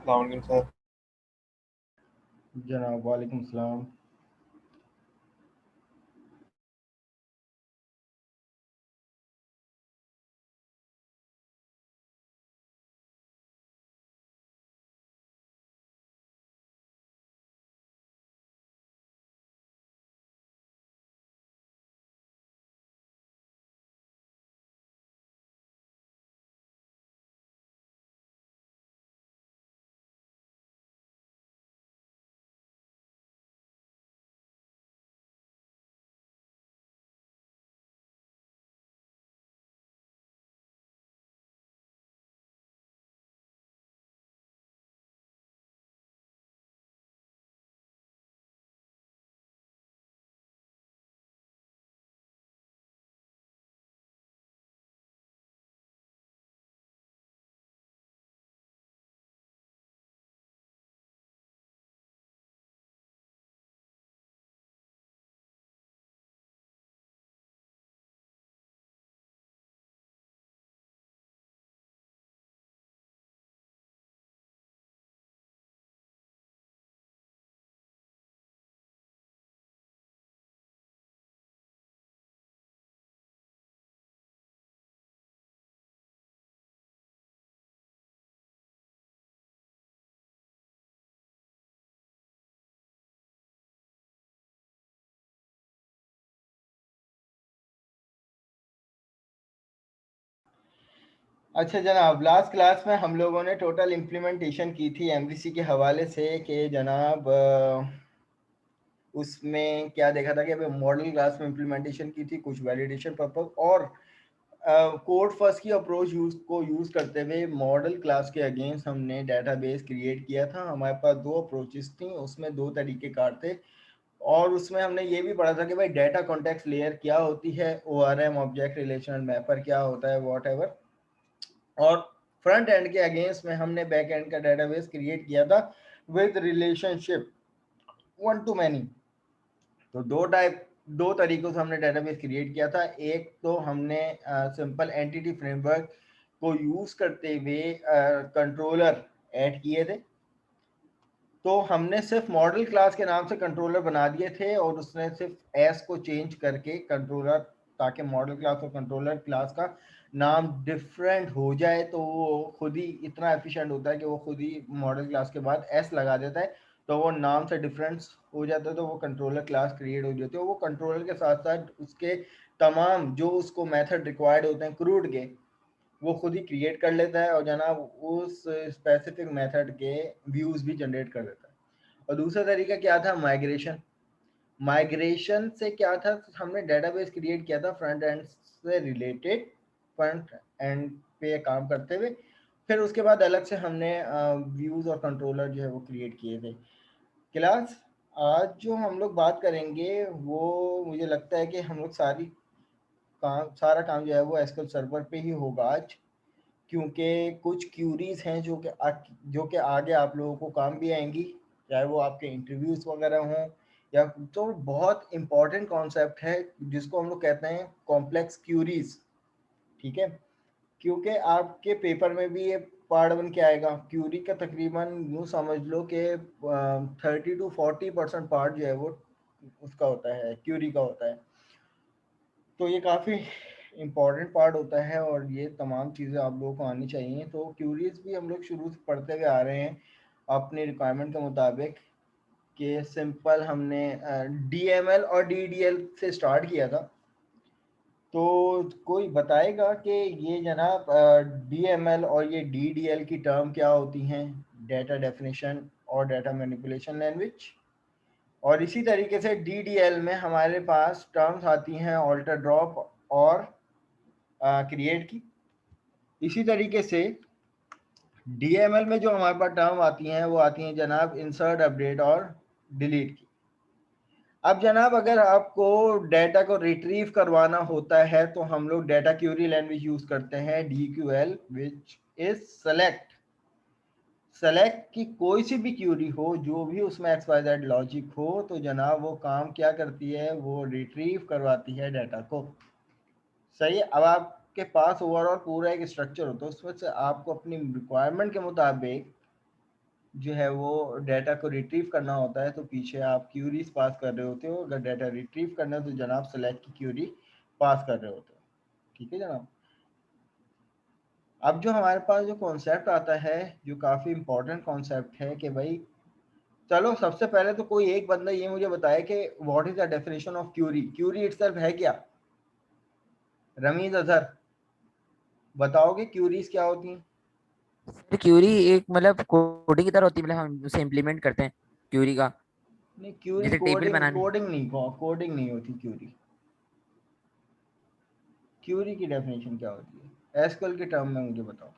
अलैक्म sir. जनाब वालेकुम सलाम। अच्छा जनाब, लास्ट क्लास में हम लोगों ने टोटल इम्प्लीमेंटेशन की थी एमवीसी के हवाले से कि जनाब उसमें क्या देखा था कि अभी मॉडल क्लास में इम्प्लीमेंटेशन की थी, कुछ वैलिडेशन पर्पज और कोड फर्स्ट की अप्रोच यूज़ करते हुए मॉडल क्लास के अगेंस्ट हमने डेटाबेस क्रिएट किया था। हमारे पास दो अप्रोचेस थी, उसमें दो तरीके कार थे और उसमें हमने ये भी पढ़ा था कि भाई डाटा कॉन्टेक्स्ट लेयर क्या होती है, ओआरएम ऑब्जेक्ट रिलेशनल मैपर क्या होता है, वॉट एवर। और फ्रंट एंड के अगेंस्ट में हमने बैक एंड का डेटाबेस क्रिएट किया था with relationship one two many. तो दो तरीकों से हमने डेटाबेस क्रिएट किया था। एक तो हमने सिंपल एंटिटी फ्रेमवर्क को यूज करते हुए कंट्रोलर ऐड किए थे। तो हमने सिर्फ मॉडल क्लास के नाम से कंट्रोलर बना दिए थे और उसने सिर्फ एस को चेंज करके कंट्रोलर, ताकि मॉडल क्लास और कंट्रोलर क्लास का नाम डिफरेंट हो जाए, तो वो खुद ही इतना एफिशिएंट होता है कि वो खुद ही मॉडल क्लास के बाद एस लगा देता है, तो वो नाम से डिफरेंस हो जाता है, तो वो कंट्रोलर क्लास क्रिएट हो जाती है। वो कंट्रोलर के साथ साथ उसके तमाम जो उसको मेथड रिक्वायर्ड होते हैं क्रूड के, वो खुद ही क्रिएट कर लेता है और जनाब उस स्पेसिफिक मेथड के व्यूज भी जनरेट कर देता है। और दूसरा तरीका क्या था, माइग्रेशन। माइग्रेशन से क्या था, हमने डेटाबेस क्रिएट किया था फ्रंट एंड से रिलेटेड, फ्रंट एंड पे काम करते हुए। फिर उसके बाद अलग से हमने व्यूज और कंट्रोलर जो है वो क्रिएट किए थे। क्लास आज जो हम लोग बात करेंगे वो मुझे लगता है कि हम लोग सारा काम जो है वो एसक्यूएल सर्वर पे ही होगा आज, क्योंकि कुछ क्यूरीज हैं जो कि आगे आप लोगों को काम भी आएंगी, चाहे वो आपके इंटरव्यूज वगैरह हों या तो बहुत इंपॉर्टेंट कॉन्सेप्ट है जिसको हम लोग कहते हैं कॉम्प्लेक्स क्यूरीज। ठीक है, क्योंकि आपके पेपर में भी ये पार्ट बन के आएगा। क्यूरी का तकरीबन यूँ समझ लो कि 30 to 40% पार्ट जो है वो उसका होता है, क्यूरी का होता है। तो ये काफ़ी इम्पॉर्टेंट पार्ट होता है और ये तमाम चीज़ें आप लोगों को आनी चाहिए। तो क्यूरीज भी हम लोग शुरू से पढ़ते हुए आ रहे हैं अपनी रिक्वायरमेंट के मुताबिक, कि सिंपल हमने डीएमएल और डीडीएल से स्टार्ट किया था। तो कोई बताएगा कि ये जनाब डीएमएल और ये डीडीएल की टर्म क्या होती हैं, डाटा डेफिनेशन और डाटा मैनिपुलेशन लैंग्वेज। और इसी तरीके से डीडीएल में हमारे पास टर्म्स आती हैं ऑल्टर ड्रॉप और क्रिएट की। इसी तरीके से डीएमएल में जो हमारे पास टर्म आती हैं वो आती हैं जनाब इंसर्ट, अपडेट और डिलीट की। अब जनाब अगर आपको डेटा को रिट्रीव करवाना होता है तो हम लोग डाटा क्यूरी लैंग्वेज यूज करते हैं, डीक्यूएल, विच इज सेलेक्ट। सेलेक्ट की कोई सी भी क्यूरी हो, जो भी उसमें एक्स वाई जेड लॉजिक हो, तो जनाब वो काम क्या करती है, वो रिट्रीव करवाती है डाटा को। सही है। अब आपके पास ओवरऑल पूरा एक स्ट्रक्चर होता है, उसमें से आपको अपनी रिक्वायरमेंट के मुताबिक जो है वो डाटा को रिट्रीव करना होता है, तो पीछे आप क्यूरीज पास कर रहे होते हो। अगर डाटा रिट्रीव करना है तो जनाब सेलेक्ट की क्यूरी पास कर रहे होते हो। ठीक है जनाब। अब जो हमारे पास जो कॉन्सेप्ट आता है, जो काफ़ी इंपॉर्टेंट कॉन्सेप्ट है कि भाई चलो सबसे पहले तो कोई एक बंदा ये मुझे बताए कि what is the definition of curie. Curie itself है क्या? रमीज अजहर बताओगे क्यूरीज क्या होती हैं? सर क्यूरी एक मतलब कोडिंग की तरह होती है, मतलब हम उसे इम्प्लीमेंट करते हैं क्यूरी का, नहीं, क्यूरी जैसे टेबल कोडिंग बनाने। कोडिंग नहीं, कोडिंग नहीं होती क्यूरी। क्यूरी की डेफिनेशन क्या होती है एसक्यूएल के टर्म में, मुझे बताओ।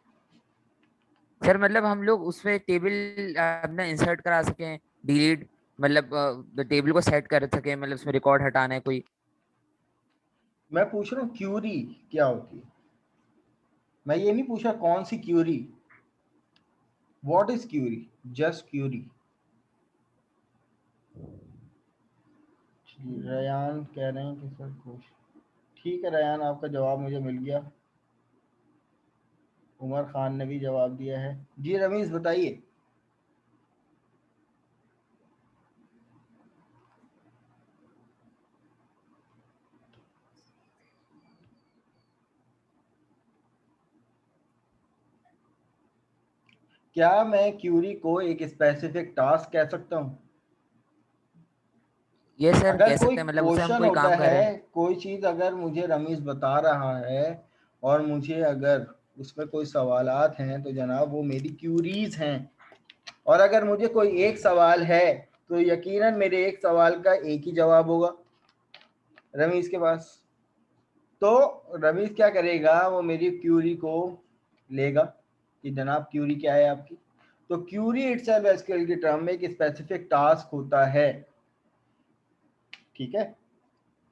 सर मतलब हम लोग उसमें टेबल अपना इंसर्ट करा सकें, डिलीट, मतलब टेबल को सेट कर सकें, मतलब उसमें रिकॉर्ड हटाना है कोई। मैं पूछ रहा हूँ क्यूरी क्या होती है, मैं ये नहीं पूछा कौन सी query. What is query? Just query. Ryan कह रहे हैं कि सर कुछ, ठीक है रयान, आपका जवाब मुझे मिल गया। उमर खान ने भी जवाब दिया है। जी रमीज बताइए। क्या मैं क्यूरी को एक स्पेसिफिक टास्क कह सकता हूँ? ये सर अगर कह कोई सकते हैं, मतलब उसे हम क्वेश्चन कोई होता काम कर है, रहे हैं। कोई चीज़ अगर मुझे रमीज बता रहा है और मुझे अगर उसमें कोई सवालात हैं तो जनाब वो मेरी क्यूरीज हैं। और अगर मुझे कोई एक सवाल है तो यकीनन मेरे एक सवाल का एक ही जवाब होगा रमीज के पास। तो रमीज क्या करेगा, वो मेरी क्यूरी को लेगा कि जनाब क्यूरी क्या है आपकी। तो क्यूरी इटसेल्फ एसक्यूएल की टर्म में एक स्पेसिफिक टास्क होता है। ठीक है।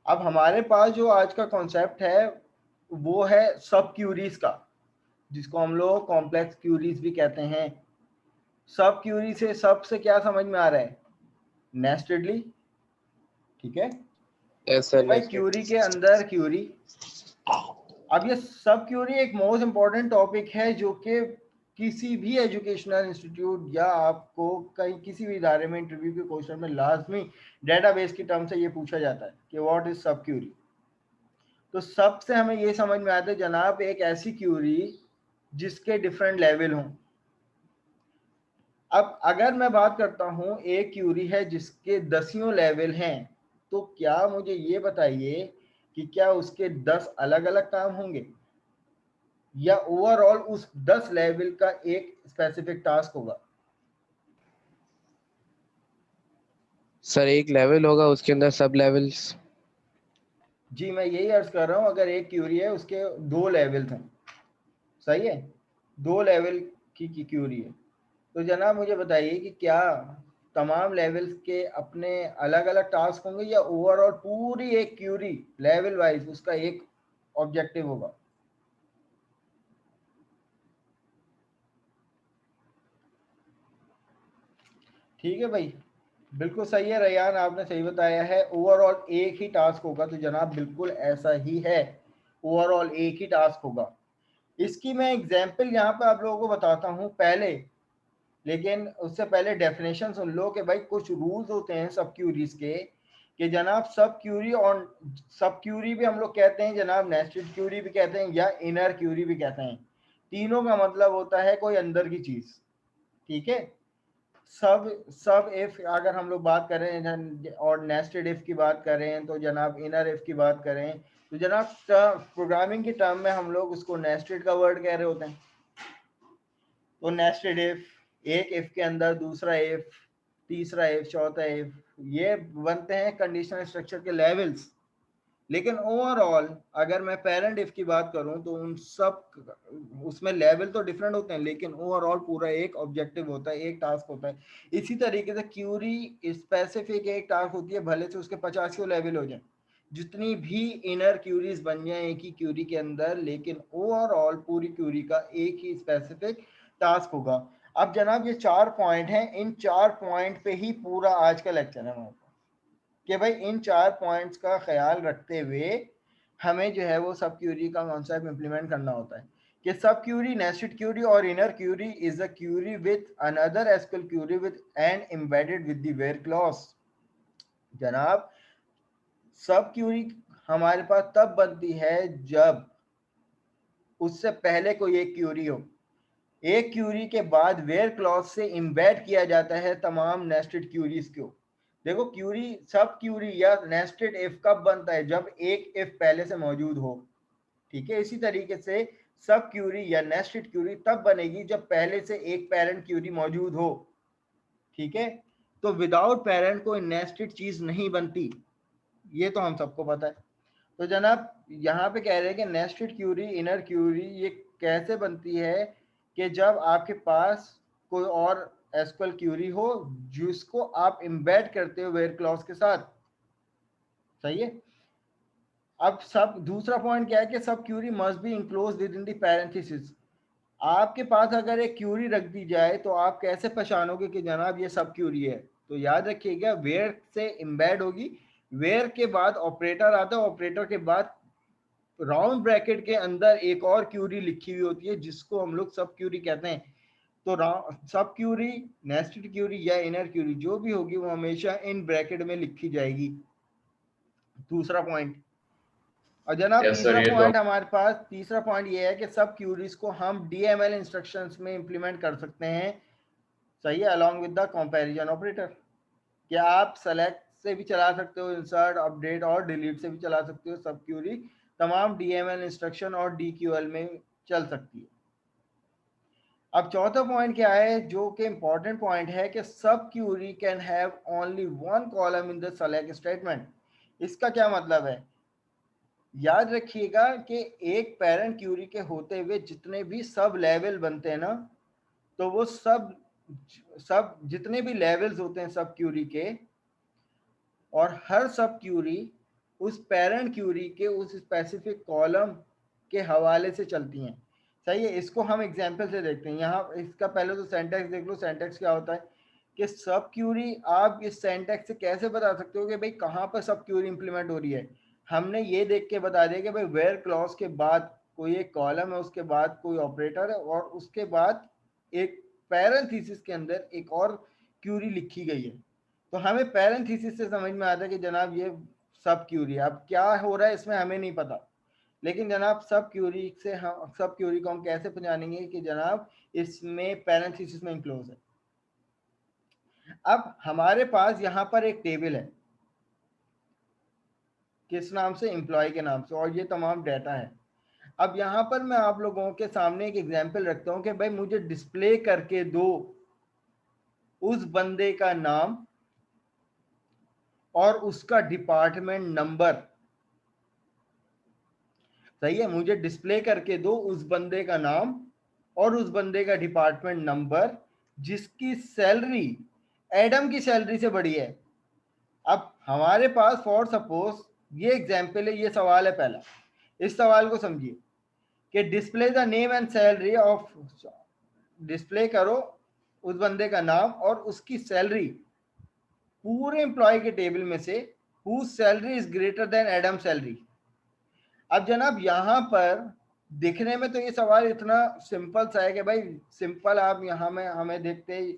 अब हमारे पास जो आज का कॉन्सेप्ट है वो है सब क्यूरीज का, जिसको हम लोग कॉम्प्लेक्स क्यूरीज भी कहते हैं। सब क्यूरी से सबसे क्या समझ में आ रहा है? नेस्टेडली। ठीक है यस कि सर, भाई नेक्स्ट। क्यूरी के अंदर क्यूरी। अब ये सब क्यूरी एक मोस्ट इंपॉर्टेंट टॉपिक है जो कि किसी भी एजुकेशनल इंस्टीट्यूट या आपको कहीं किसी भी इदारे में इंटरव्यू के क्वेश्चन में लाजमी डेटाबेस की टर्म से ये पूछा जाता है कि व्हाट इज सब क्यूरी। तो सबसे हमें ये समझ में आता है जनाब एक ऐसी क्यूरी जिसके डिफरेंट लेवल हों। अब अगर मैं बात करता हूं एक क्यूरी है जिसके दसियों लेवल हैं, तो क्या मुझे ये बताइए कि क्या उसके 10 अलग अलग काम होंगे या ओवरऑल उस 10 लेवल का एक स्पेसिफिक टास्क होगा? सर एक लेवल होगा, उसके अंदर सब लेवल्स। जी मैं यही अर्ज कर रहा हूं, अगर एक क्यूरी है उसके 2 लेवल्स हैं, सही है, 2 लेवल की क्यूरी है, तो जनाब मुझे बताइए कि क्या तमाम लेवल्स के अपने अलग अलग टास्क होंगे या ओवरऑल पूरी एक क्यूरी लेवल वाइज उसका एक ऑब्जेक्टिव होगा? ठीक है भाई, बिल्कुल सही है रयान, आपने सही बताया है, ओवरऑल एक ही टास्क होगा। तो जनाब बिल्कुल ऐसा ही है, ओवरऑल एक ही टास्क होगा। इसकी मैं एग्जांपल यहाँ पे आप लोगों को बताता हूँ पहले, लेकिन उससे पहले डेफिनेशन सुन लो कि भाई कुछ रूल्स होते हैं सब क्यूरीज के, कि जनाब सब क्यूरी और सब क्यूरी भी हम लोग कहते हैं जनाब, नेस्टेड क्यूरी भी कहते हैं या इनर क्यूरी भी कहते हैं। तीनों का मतलब होता है कोई अंदर की चीज। ठीक है। सब सब इफ अगर हम लोग बात करें और नेस्टेड इफ की बात करें तो जनाब इनर इफ की बात करें तो जनाब प्रोग्रामिंग के टर्म में हम लोग उसको नेस्टेड का वर्ड कह रहे होते हैं। तो नेस्टेड इफ, एक इफ के अंदर दूसरा इफ, तीसरा इफ, चौथा इफ, ये बनते हैं कंडीशनल स्ट्रक्चर के लेवल्स। लेकिन ओवरऑल अगर मैं पेरेंट इफ की बात करूं तो उन सब उसमें लेवल तो डिफरेंट होते हैं, लेकिन ओवरऑल पूरा एक ऑब्जेक्टिव होता है, एक टास्क होता है। इसी तरीके से क्यूरी स्पेसिफिक एक टास्क होती है, भले से उसके 50 लेवल हो जाए, जितनी भी इनर क्यूरीज बन जाए एक ही क्यूरी के अंदर, लेकिन ओवरऑल पूरी क्यूरी का एक ही स्पेसिफिक टास्क होगा। अब जनाब ये 4 पॉइंट हैं, इन 4 पॉइंट पे ही पूरा आज का लेक्चर है हमारा, कि भाई इन 4 पॉइंट्स का ख्याल रखते हुए हमें जो है वो सब क्यूरी का कॉन्सेप्ट इंप्लीमेंट करना होता है। कि सब क्यूरी, नेस्टेड क्यूरी और inner query is a query with another SQL query with and embedded with the where clause. जनाब सब क्यूरी हमारे पास तब बनती है जब उससे पहले कोई एक क्यूरी हो, एक क्यूरी के बाद वेयर क्लॉज से इम्बेड किया जाता है तमाम नेस्टेड क्यूरीज को। देखो क्यूरी, सब क्यूरी या नेस्टेड इफ कब बनता है, जब एक इफ पहले से मौजूद हो, ठीक है। इसी तरीके से सब क्यूरी या नेस्टेड क्यूरी तब बनेगी जब पहले से एक पेरेंट क्यूरी मौजूद हो, ठीक है। तो विदाउट पेरेंट कोई नेस्टेड चीज नहीं बनती, ये तो हम सबको पता है। तो जनाब यहाँ पे कह रहे हैं कि नेस्टेड क्यूरी, इनर क्यूरी ये कैसे बनती है कि जब आपके पास कोई और एसक्यूएल क्यूरी हो जिसको आप एम्बेड करते हो वेयर क्लॉज के साथ, सही है। अब सब दूसरा पॉइंट क्या है कि sub query must be enclose with in the parenthesis. आपके पास अगर एक क्यूरी रख दी जाए तो आप कैसे पहचानोगे कि जनाब ये सब क्यूरी है, तो याद रखिएगा वेयर से एम्बेड होगी, वेयर के बाद ऑपरेटर आता है, ऑपरेटर के बाद राउंड ब्रैकेट के अंदर एक और क्यूरी लिखी हुई होती है जिसको हम लोग सब क्यूरी कहते हैं। तो सब क्यूरी, नेस्टेड क्यूरी या इनर क्यूरी जो भी होगी वो हमेशा इन ब्रैकेट में लिखी जाएगी। दूसरा पॉइंट, और जनाब यस सर, तीसरा ये तो पॉइंट हमारे पास, तीसरा पॉइंट ये है कि सब क्यूरीज को हम डीएमएल इंस्ट्रक्शंस में इंप्लीमेंट कर सकते हैं, सही है, along with the comparison operator. क्या आप सेलेक्ट से भी चला सकते हो, इंसर्ट, अपडेट और डिलीट से भी चला सकते हो, सब क्यूरी तमाम डीएमएल इंस्ट्रक्शन और डीक्यूएल में चल सकती है। अब चौथा पॉइंट क्या है जो कि इंपॉर्टेंट पॉइंट है कि sub query can have only one column in the select statement. इसका क्या मतलब है, याद रखिएगा कि एक पेरेंट क्यूरी के होते हुए जितने भी सब लेवल बनते हैं ना, तो वो सब सब जितने भी लेवल्स होते हैं सब क्यूरी के, और हर सब क्यूरी उस पेरेंट क्यूरी के उस स्पेसिफिक कॉलम के हवाले से चलती हैं, सही है। इसको हम एग्जांपल से देखते हैं। यहाँ इसका पहले तो सेंटेक्स देख लो। सेंटेक्स क्या होता है कि सब क्यूरी, आप इस सेंटेक्स से कैसे बता सकते हो कि भाई कहाँ पर सब क्यूरी इंप्लीमेंट हो रही है। हमने ये देख के बता दिया कि भाई वेयर क्लॉज के बाद कोई एक कॉलम है, उसके बाद कोई ऑपरेटर है, और उसके बाद एक पैरेंथेसिस के अंदर एक और क्यूरी लिखी गई है। तो हमें पैरेंथेसिस से समझ में आता है कि जनाब ये सब क्यूरी है। अब क्या हो रहा है इसमें हमें नहीं पता, लेकिन जनाब सब क्यूरी से हम सब क्यूरी को हम कैसे पहचानेंगे कि जनाब इसमें पैरेंथेसिस में इंक्लोज है। अब हमारे पास यहाँ पर एक टेबल है, किस नाम से, एम्प्लॉय के नाम से, और ये तमाम डाटा है। अब यहाँ पर मैं आप लोगों के सामने एक एग्जांपल रखता हूँ कि भाई मुझे डिस्प्ले करके दो उस बंदे का नाम और उसका डिपार्टमेंट नंबर, सही है। मुझे डिस्प्ले करके दो उस बंदे का नाम और उस बंदे का डिपार्टमेंट नंबर जिसकी सैलरी एडम की सैलरी से बड़ी है। अब हमारे पास फॉर सपोज ये एग्जांपल है, ये सवाल है पहला। इस सवाल को समझिए कि display the name and salary of, display करो उस बंदे का नाम और उसकी सैलरी पूरे एम्प्लॉय के टेबल में से whose salary is greater then Adam salary. अब जनाब यहाँ पर दिखने में तो ये सवाल इतना सिंपल सा है कि भाई सिंपल, आप यहाँ में हमें देखते ही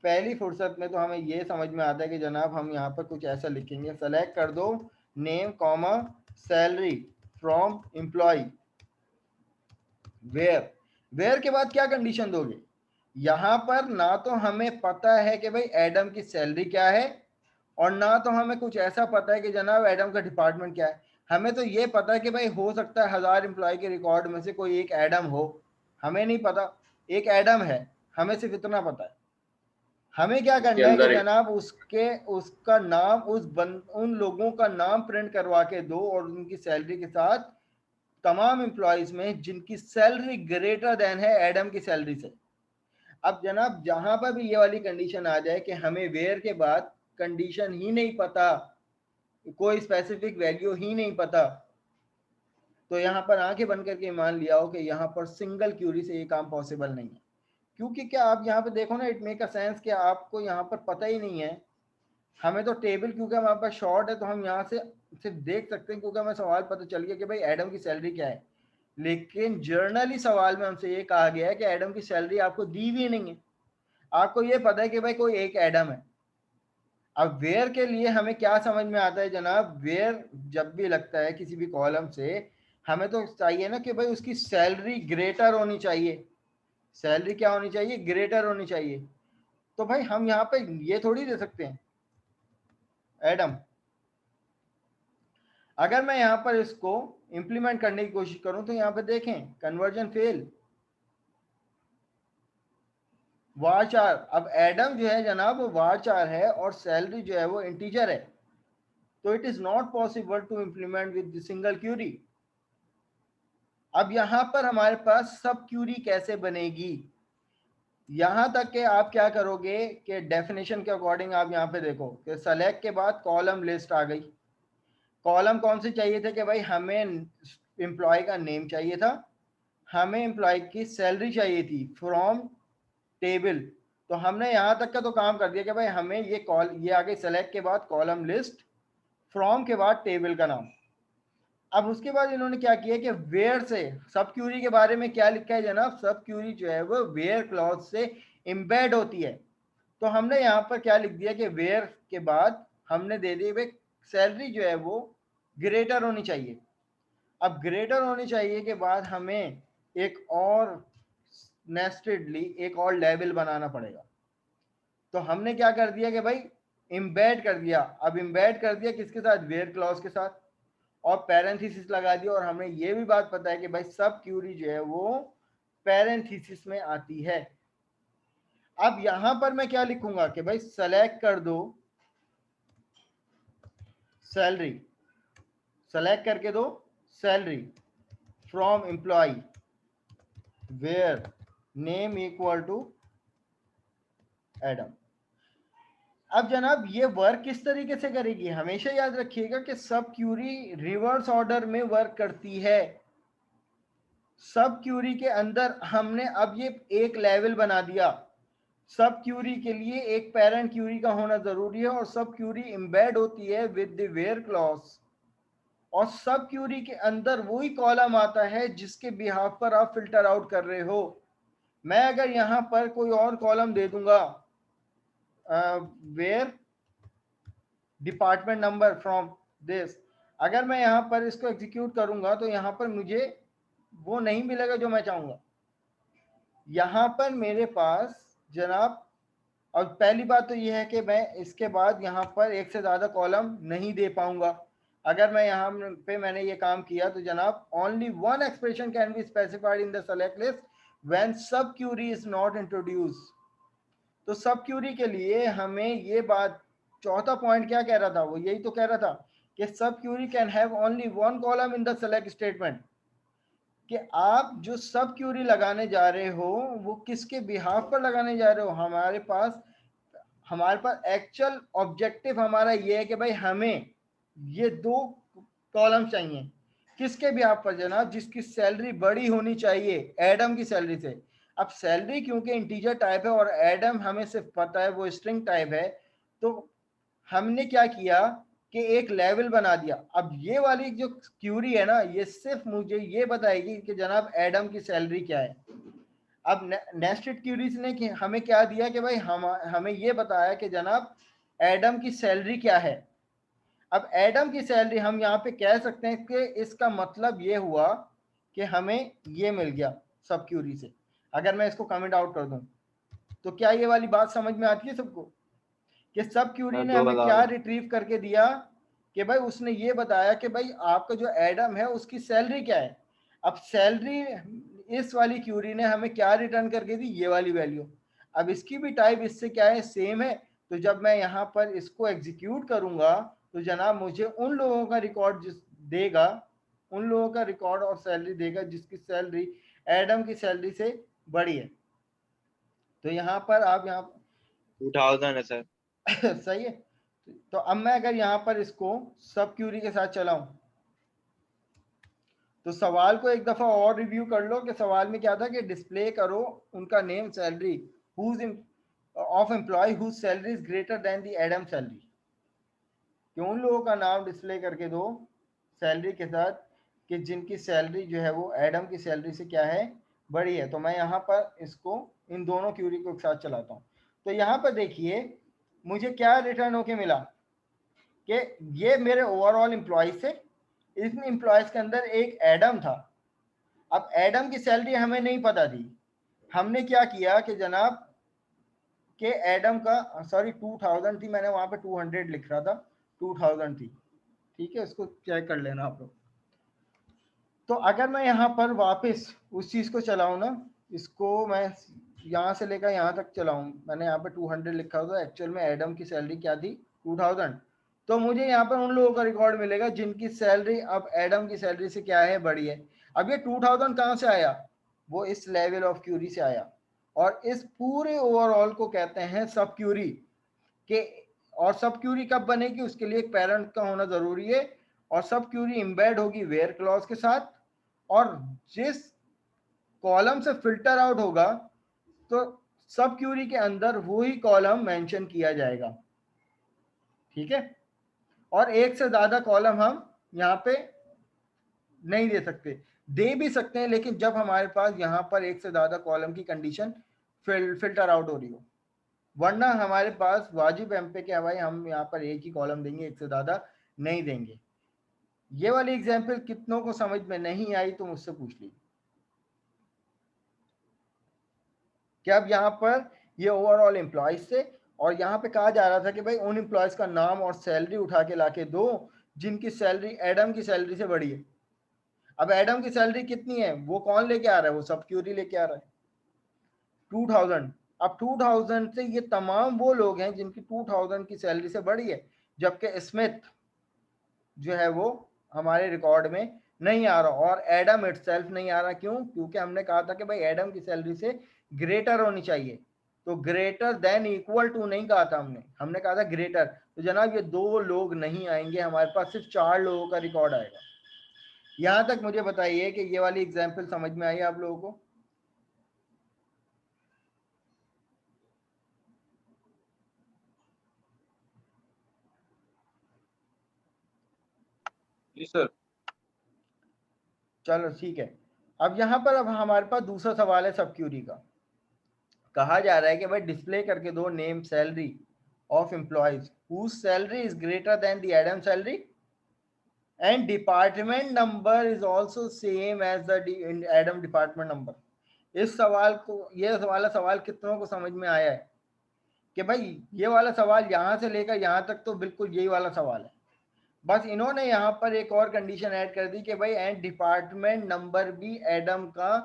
पहली फुर्सत में तो हमें ये समझ में आता है कि जनाब हम यहाँ पर कुछ ऐसा लिखेंगे, सेलेक्ट कर दो name comma salary from employ where. Where के बाद क्या कंडीशन दोगे, यहाँ पर ना तो हमें पता है कि भाई एडम की सैलरी क्या है, और ना तो हमें कुछ ऐसा पता है कि जनाब एडम का डिपार्टमेंट क्या है। हमें तो ये पता है कि भाई हो सकता है 1000 एम्प्लॉय के रिकॉर्ड में से कोई एक एडम हो, हमें नहीं पता, एक एडम है, हमें सिर्फ इतना पता है। हमें क्या इसके करना है कि अंदर जनाब उसका नाम, उन लोगों का नाम प्रिंट करवा के दो और उनकी सैलरी के साथ तमाम एम्प्लॉयज में जिनकी सैलरी ग्रेटर देन है एडम की सैलरी से। अब जनाब जहां पर भी ये वाली कंडीशन आ जाए कि हमें वेयर के बाद कंडीशन ही नहीं पता, कोई स्पेसिफिक वैल्यू ही नहीं पता, तो यहाँ पर आंखें बंद करके मान लिया हो कि यहाँ पर सिंगल क्यूरी से ये काम पॉसिबल नहीं है। क्योंकि क्या आप यहाँ पे देखो ना, इट मेक अ सेंस कि आपको यहाँ पर पता ही नहीं है। हमें तो टेबल, क्योंकि हमारे पास शॉर्ट है तो हम यहाँ से सिर्फ देख सकते हैं क्योंकि हमें सवाल पता चल गया कि भाई एडम की सैलरी क्या है, लेकिन जर्नली सवाल में हमसे ये कहा गया है कि एडम की सैलरी आपको दी भी नहीं है, आपको ये पता है कि भाई कोई एक एडम है। अब वेयर के लिए हमें क्या समझ में आता है जनाब, वेयर जब भी लगता है किसी भी कॉलम से, हमें तो चाहिए ना कि भाई उसकी सैलरी ग्रेटर होनी चाहिए। सैलरी क्या होनी चाहिए? ग्रेटर होनी चाहिए। तो भाई हम यहाँ पे ये थोड़ी दे सकते हैं एडम। अगर मैं यहाँ पर इसको इंप्लीमेंट करने की कोशिश करूं तो यहाँ पे देखें कन्वर्जन फेल, वार 4। अब एडम जो है जनाब वो वार 4 है और सैलरी जो है वो इंटीजर है, तो it is not possible to implement with single query. अब यहां पर हमारे पास सब क्यूरी कैसे बनेगी? यहां तक कि आप क्या करोगे कि डेफिनेशन के अकॉर्डिंग आप यहां पे देखो कि सेलेक्ट के बाद कॉलम लिस्ट आ गई। कॉलम कौन से चाहिए थे कि भाई हमें एम्प्लॉय का नेम चाहिए था, हमें एम्प्लॉय की सैलरी चाहिए थी फ्रॉम टेबल। तो हमने यहाँ तक का तो काम कर दिया कि भाई हमें ये आ गई सेलेक्ट के बाद कॉलम लिस्ट, फ्रॉम के बाद टेबल का नाम। अब उसके बाद इन्होंने क्या किया कि वेयर से सब क्यूरी के बारे में क्या लिखा है जनाब, सब क्यूरी जो है वो वेयर क्लॉज से एम्बेड होती है। तो हमने यहाँ पर क्या लिख दिया कि वेयर के बाद हमने दे दी भाई सैलरी जो है वो ग्रेटर होनी चाहिए। अब ग्रेटर होनी चाहिए के बाद हमें एक और नेस्टेडली एक और लेवल बनाना पड़ेगा। तो हमने क्या कर दिया कि भाई इम्बेड कर दिया। अब इम्बेड कर दिया किसके साथ? वेयर क्लॉज के साथ, और पैरेंथेसिस लगा दिया। और हमें ये भी बात पता है कि भाई सब क्यूरी जो है वो पैरेंथेसिस में आती है। अब यहां पर मैं क्या लिखूंगा कि भाई सेलेक्ट कर दो सैलरी, सेलेक्ट करके दो salary from employ where name equal to Adam. अब जनाब ये वर्क किस तरीके से करेगी? हमेशा याद रखिएगा कि सब क्यूरी रिवर्स ऑर्डर में वर्क करती है। सब क्यूरी के अंदर हमने अब ये एक लेवल बना दिया। सब क्यूरी के लिए एक पेरेंट क्यूरी का होना जरूरी है, और सब क्यूरी एम्बेड होती है विद द वेयर क्लॉज। और सब क्यूरी के अंदर वही कॉलम आता है जिसके बिहाफ पर आप फिल्टर आउट कर रहे हो। मैं अगर यहां पर कोई और कॉलम दे दूंगा where department number from this, अगर मैं यहाँ पर इसको एग्जीक्यूट करूंगा तो यहाँ पर मुझे वो नहीं मिलेगा जो मैं चाहूंगा। यहाँ पर मेरे पास जनाब, और पहली बात तो यह है कि मैं इसके बाद यहाँ पर एक से ज़्यादा कॉलम नहीं दे पाऊंगा। अगर मैं यहाँ पे मैंने ये काम किया तो जनाब only one expression can be specified in the select list when सब क्यूरी इज नॉट इंट्रोड्यूस। तो सब क्यूरी के लिए हमें ये बात, चौथा पॉइंट क्या कह रहा था? वो यही तो कह रहा था कि sub query can have only one column in the select statement. कि आप जो सब क्यूरी लगाने जा रहे हो वो किसके बिहाफ पर लगाने जा रहे हो? हमारे पास एक्चुअल ऑब्जेक्टिव हमारा ये है कि भाई हमें ये दो कॉलम चाहिए। किसके बिहाफ पर जनाब? जिसकी सैलरी बड़ी होनी चाहिए एडम की सैलरी से। अब सैलरी क्योंकि इंटीजर टाइप है और एडम हमें सिर्फ पता है वो स्ट्रिंग टाइप है, तो हमने क्या किया कि एक लेवल बना दिया। अब ये वाली जो क्यूरी है ना, ये सिर्फ मुझे ये बताएगी कि जनाब एडम की सैलरी क्या है। अब नेस्टेड क्यूरीज ने हमें क्या दिया कि भाई हमें ये बताया कि जनाब एडम की सैलरी क्या है। अब एडम की सैलरी हम यहाँ पे कह सकते हैं कि इसका मतलब ये हुआ कि हमें ये मिल गया सब क्यूरी से। अगर मैं इसको कमेंट आउट कर दूं तो क्या ये वाली बात समझ में आती है सबको कि सब क्यूरी ने हमें क्या रिट्रीव करके दिया? कि भाई उसने ये बताया कि भाई आपका जो एडम है उसकी सैलरी क्या है। अब सैलरी इस वाली क्यूरी ने हमें क्या रिटर्न करके दी? ये वाली वैल्यू। अब इसकी भी टाइप इससे क्या है? सेम है। तो जब मैं यहाँ पर इसको एग्जीक्यूट करूंगा तो जनाब मुझे उन लोगों का रिकॉर्ड देगा, उन लोगों का रिकॉर्ड और सैलरी देगा जिसकी सैलरी एडम की सैलरी से बड़ी है। तो यहाँ पर आप यहाँ 2000 है सर। सही है। तो अब मैं अगर यहाँ पर इसको सब क्यूरी के साथ चलाऊं तो सवाल को एक दफा और रिव्यू कर लो कि सवाल में क्या था कि डिस्प्ले करो उनका name salary whose of employ whose salary is greater than the Adam salary. कि उन लोगों का नाम डिस्प्ले करके दो सैलरी के साथ कि जिनकी सैलरी जो है वो एडम की सैलरी से क्या है, बड़ी है। तो मैं यहाँ पर इसको इन दोनों क्यूरी को एक साथ चलाता हूँ। तो यहाँ पर देखिए मुझे क्या रिटर्न होके मिला कि ये मेरे ओवरऑल एम्प्लॉयज थे, इन एम्प्लॉयज के अंदर एक एडम था। अब एडम की सैलरी हमें नहीं पता थी, हमने क्या किया कि जनाब के एडम का सॉरी 2000 थी, मैंने वहां पे 200 लिख रहा था, 2000 थी, ठीक है, उसको चेक कर लेना आप लोग। तो अगर मैं यहाँ पर वापस उस चीज को चलाऊं ना, इसको मैं यहाँ से लेकर यहाँ तक चलाऊं, मैंने यहाँ पे 200 लिखा था, एक्चुअल में एडम की सैलरी क्या थी, 2000। तो मुझे यहाँ पर उन लोगों का रिकॉर्ड मिलेगा जिनकी सैलरी अब एडम की सैलरी से क्या है, बड़ी है। अब ये 2000 कहाँ से आया, वो इस लेवल ऑफ क्यूरी से आया, और इस पूरे ओवरऑल को कहते हैं सब क्यूरी के। और सब क्यूरी कब बनेगी, उसके लिए एक पेरेंट का होना जरूरी है, और सब क्यूरी एम्बेड होगी वेयर क्लॉज के साथ, और जिस कॉलम से फिल्टर आउट होगा तो सब क्यूरी के अंदर वो ही कॉलम मेंशन किया जाएगा, ठीक है। और एक से ज्यादा कॉलम हम यहाँ पे नहीं दे सकते, दे भी सकते हैं लेकिन जब हमारे पास यहाँ पर एक से ज्यादा कॉलम की कंडीशन फिल्टर आउट हो रही हो, वरना हमारे पास वाजिब एम पे क्या भाई, हम यहाँ पर एक ही कॉलम देंगे, एक से ज्यादा नहीं देंगे। ये वाली एग्जाम्पल कितनों को समझ में नहीं आई तो मुझसे पूछ लीजिए। कि अब यहाँ पर ये ओवरऑल एम्प्लॉयज थे, और यहाँ पे कहा जा रहा था कि भाई उन एम्प्लॉयज का नाम और सैलरी उठा के लाके दो जिनकी सैलरी एडम की सैलरी से बड़ी है। अब एडम की सैलरी कितनी है, वो कौन लेके आ रहा है, वो सब क्यूरी लेके आ रहा है 2000। अब 2000 से ये तमाम वो लोग हैं जिनकी 2000 की सैलरी से बड़ी है, जबकि स्मिथ जो है वो हमारे रिकॉर्ड में नहीं आ रहा, और एडम इटसेल्फ नहीं आ रहा। क्यों, क्योंकि हमने कहा था कि भाई एडम की सैलरी से ग्रेटर होनी चाहिए, तो ग्रेटर देन इक्वल टू नहीं कहा था हमने कहा था ग्रेटर। तो जनाब ये दो लोग नहीं आएंगे, हमारे पास सिर्फ 4 लोगों का रिकॉर्ड आएगा। यहां तक मुझे बताइए कि ये वाली एग्जाम्पल समझ में आई आप लोगों को। जी सर। चलो ठीक है। अब यहाँ पर अब हमारे पास दूसरा सवाल है सब क्यूरी का। कहा जा रहा है कि भाई डिस्प्ले करके दो name salary of employees whose salary is greater than the Adam salary and department number is also same as the Adam department number। इस सवाल को, ये वाला सवाल कितनों को समझ में आया है कि भाई ये वाला सवाल यहाँ से लेकर यहाँ तक तो बिल्कुल यही वाला सवाल है, बस इन्होंने यहाँ पर एक और कंडीशन ऐड कर दी कि भाई एंड डिपार्टमेंट नंबर भी एडम का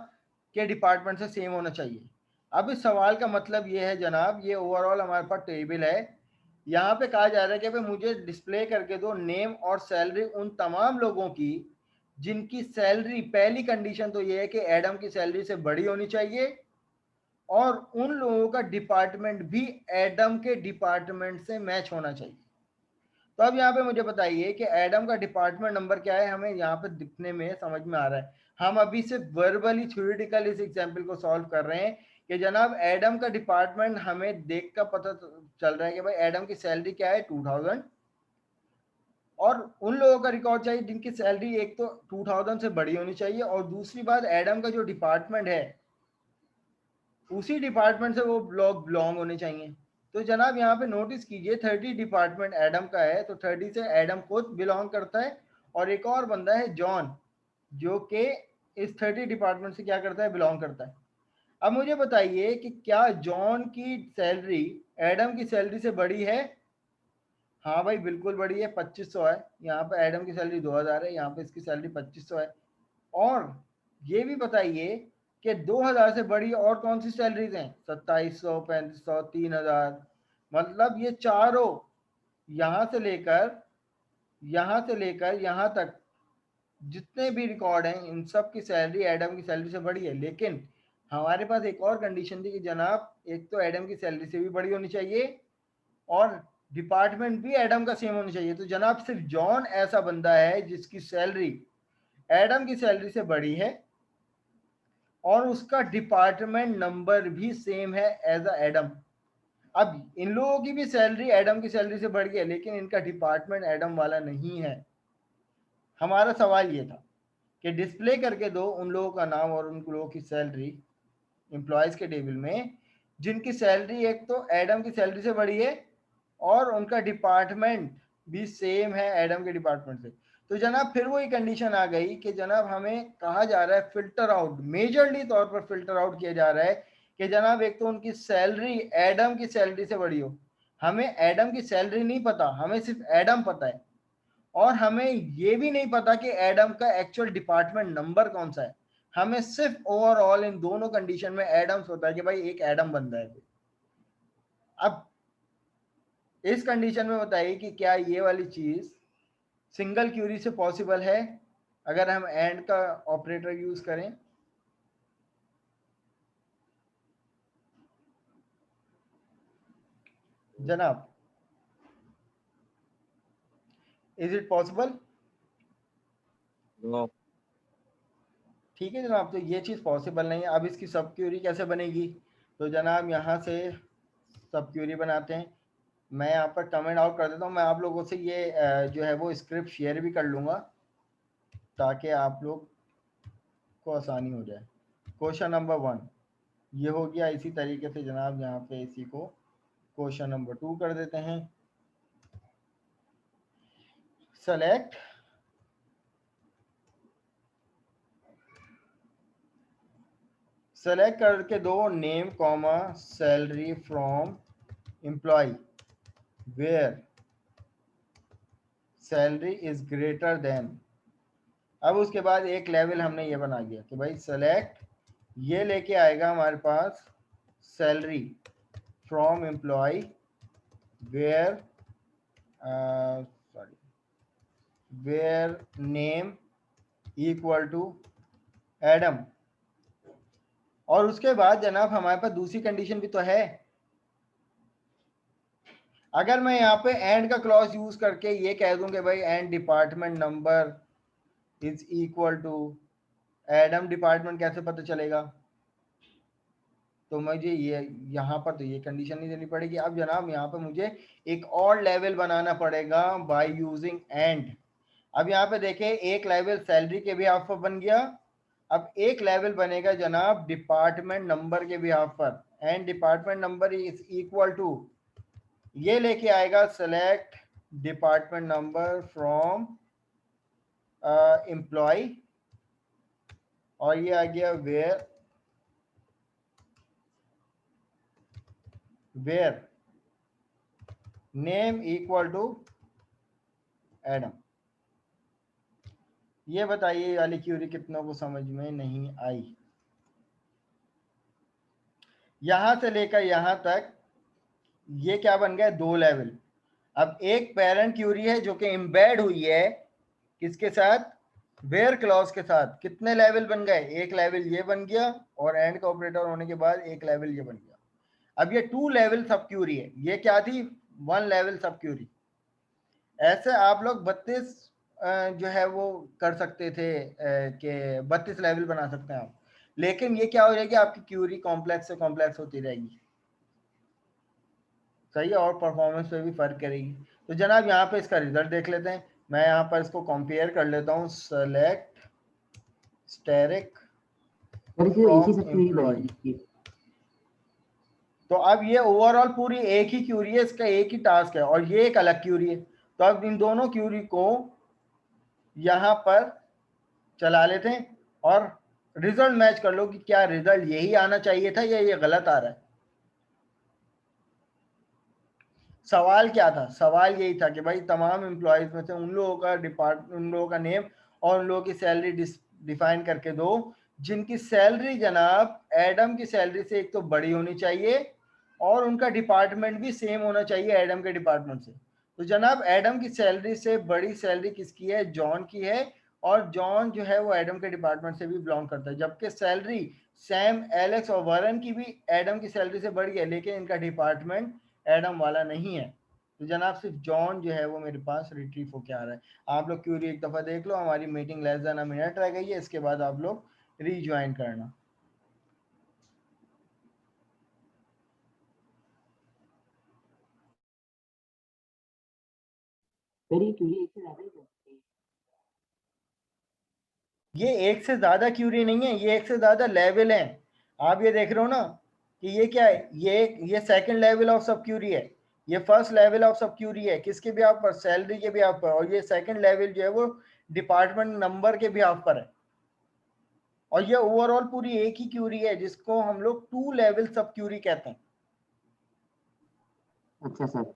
के डिपार्टमेंट से सेम होना चाहिए। अब इस सवाल का मतलब ये है जनाब, ये ओवरऑल हमारे पास टेबल है, यहाँ पे कहा जा रहा है कि भाई मुझे डिस्प्ले करके दो नेम और सैलरी उन तमाम लोगों की जिनकी सैलरी, पहली कंडीशन तो ये है कि एडम की सैलरी से बड़ी होनी चाहिए, और उन लोगों का डिपार्टमेंट भी एडम के डिपार्टमेंट से मैच होना चाहिए। तो अब यहाँ पे मुझे बताइए कि एडम का डिपार्टमेंट नंबर क्या है, हमें यहाँ पे दिखने में समझ में आ रहा है। हम अभी सिर्फ वर्बली थ्योरेटिकल इस एग्जाम्पल को सॉल्व कर रहे हैं कि जनाब एडम का डिपार्टमेंट हमें देख कर पता चल रहा है कि भाई एडम की सैलरी क्या है 2000, और उन लोगों का रिकॉर्ड चाहिए जिनकी सैलरी एक तो 2000 से बड़ी होनी चाहिए, और दूसरी बात एडम का जो डिपार्टमेंट है उसी डिपार्टमेंट से वो लोग बिलोंग होने चाहिए। तो जनाब यहाँ पे नोटिस कीजिए 30 डिपार्टमेंट एडम का है, तो 30 से एडम खुद बिलोंग करता है, और एक और बंदा है जॉन जो कि इस 30 डिपार्टमेंट से क्या करता है, बिलोंग करता है। अब मुझे बताइए कि क्या जॉन की सैलरी एडम की सैलरी से बड़ी है। हाँ भाई बिल्कुल बड़ी है, 2500 है। यहाँ पे एडम की सैलरी 2000 है, यहाँ पे इसकी सैलरी 2500 है। और ये भी बताइए कि 2000 से बड़ी और कौन सी सैलरीज हैं, 2700, 3500, 3000। मतलब ये चारों यहाँ से लेकर यहाँ तक जितने भी रिकॉर्ड हैं इन सब की सैलरी एडम की सैलरी से बड़ी है। लेकिन हमारे पास एक और कंडीशन थी कि जनाब एक तो एडम की सैलरी से भी बड़ी होनी चाहिए, और डिपार्टमेंट भी एडम का सेम होना चाहिए। तो जनाब सिर्फ जॉन ऐसा बंदा है जिसकी सैलरी एडम की सैलरी से बड़ी है, और उसका डिपार्टमेंट नंबर भी सेम है एज अ एडम। अब इन लोगों की भी सैलरी एडम की सैलरी से बढ़ गई है, लेकिन इनका डिपार्टमेंट एडम वाला नहीं है। हमारा सवाल ये था कि डिस्प्ले करके दो उन लोगों का नाम और उन लोगों की सैलरी एम्प्लॉयज के टेबल में जिनकी सैलरी एक तो एडम की सैलरी से बड़ी है और उनका डिपार्टमेंट भी सेम है एडम के डिपार्टमेंट से। तो जनाब फिर वही कंडीशन आ गई कि जनाब हमें कहा जा रहा है फिल्टर आउट, मेजरली तौर पर फिल्टर आउट किया जा रहा है कि जनाब एक तो उनकी सैलरी एडम की सैलरी से बड़ी हो। हमें एडम की सैलरी नहीं पता, हमें सिर्फ एडम पता है, और हमें ये भी नहीं पता कि एडम का एक्चुअल डिपार्टमेंट नंबर कौन सा है। हमें सिर्फ ओवरऑल इन दोनों कंडीशन में एडम्स होता है कि भाई एक एडम बंदा है। अब इस कंडीशन में बताइए कि क्या ये वाली चीज सिंगल क्यूरी से पॉसिबल है अगर हम एंड का ऑपरेटर यूज करें? जनाब इज इट पॉसिबल? नो। ठीक है जनाब, तो ये चीज पॉसिबल नहीं है। अब इसकी सब क्यूरी कैसे बनेगी? तो जनाब यहाँ से सब क्यूरी बनाते हैं। मैं यहाँ पर कमेंट आउट कर देता हूँ। मैं आप लोगों से ये जो है वो स्क्रिप्ट शेयर भी कर लूँगा ताकि आप लोग को आसानी हो जाए। क्वेश्चन नंबर 1 ये हो गया। इसी तरीके से जनाब यहाँ पे इसी को क्वेश्चन नंबर 2 कर देते हैं। सेलेक्ट सेलेक्ट करके दो name comma salary from employ where salary is greater than. अब उसके बाद एक लेवल हमने ये बना दिया कि भाई सेलेक्ट ये लेके आएगा हमारे पास salary from employ where sorry where name equal to Adam. और उसके बाद जनाब हमारे पास दूसरी कंडीशन भी तो है। अगर मैं यहाँ पे एंड का क्लॉज यूज करके ये कह दूं कि भाई and department number is equal to Adam department, कैसे पता चलेगा? तो मुझे ये यहाँ पर तो ये कंडीशन नहीं देनी पड़ेगी। अब जनाब यहाँ पे मुझे एक और लेवल बनाना पड़ेगा बाय यूजिंग एंड। अब यहाँ पे देखें एक लेवल सैलरी के भी हाफ पर बन गया। अब एक लेवल बनेगा जनाब डिपार्टमेंट नंबर के भी हाफ पर। And department number is equal to ये लेके आएगा select department number from employ, और ये आ गया where name equal to Adam. ये बताइए वाली क्यूरी कितनों को समझ में नहीं आई? यहां से लेकर यहां तक ये क्या बन गया? दो लेवल। अब एक पेरेंट क्यूरी है जो कि एम्बेड हुई है किसके साथ? वेयर क्लॉज के साथ। कितने लेवल बन गए? एक लेवल ये बन गया और एंड का ऑपरेटर होने के बाद एक लेवल ये बन गया। अब ये 2 लेवल सब क्यूरी है। ये क्या थी? 1 लेवल सब क्यूरी। ऐसे आप लोग 32 जो है वो कर सकते थे कि 32 लेवल बना सकते हैं आप। लेकिन ये क्या हो जाएगी? आपकी क्यूरी कॉम्प्लेक्स से कॉम्प्लेक्स होती रहेगी। सही है, और परफॉर्मेंस पे भी फर्क करेगी। तो जनाब यहाँ पे इसका रिजल्ट देख लेते हैं। मैं यहाँ पर इसको कंपेयर कर लेता हूँ। Select steric from employ. तो अब ये ओवरऑल पूरी एक ही क्यूरी है, इसका एक ही टास्क है, और ये एक अलग क्यूरी है। तो अब इन दोनों क्यूरी को यहाँ पर चला लेते हैं और रिजल्ट मैच कर लो कि क्या रिजल्ट यही आना चाहिए था या ये गलत आ रहा है। सवाल क्या था? सवाल यही था कि भाई तमाम एम्प्लॉयज में से उन लोगों का नेम और उन लोगों की सैलरी डिफाइन करके दो जिनकी सैलरी जनाब एडम की सैलरी से एक तो बड़ी होनी चाहिए और उनका डिपार्टमेंट भी सेम होना चाहिए एडम के डिपार्टमेंट से। तो जनाब एडम की सैलरी से बड़ी सैलरी किसकी है? जॉन की है, और जॉन जो है वो एडम के डिपार्टमेंट से भी बिलोंग करता है। जबकि सैलरी सैम, एलेक्स और वरन की भी एडम की सैलरी से बढ़ गई, लेकिन इनका डिपार्टमेंट एडम वाला नहीं है। तो जनाब सिर्फ जॉन जो है वो मेरे पास रिट्रीव होके आ रहा है। आप लोग क्यूरी एक दफ़ा देख लो। हमारी meeting less than a minute रह गई है, इसके बाद आप लोग रीज्वाइन करना। मेरी क्यूरी एक से ज्यादा ही ये एक से ज्यादा क्यूरी नहीं है, ये एक से ज्यादा लेवल है। आप ये देख रहे हो ना कि ये क्या है, ये सेकंड लेवल ऑफ सब क्यूरी है, ये फर्स्ट लेवल ऑफ सब क्यूरी है, किसके भी आप पर, सैलरी के भी आप पर, और ये सेकंड लेवल जो है वो डिपार्टमेंट नंबर के भी आप पर है। और ये ओवरऑल पूरी एक ही क्यूरी है जिसको हम लोग 2 लेवल सब क्यूरी कहते हैं। अच्छा सर।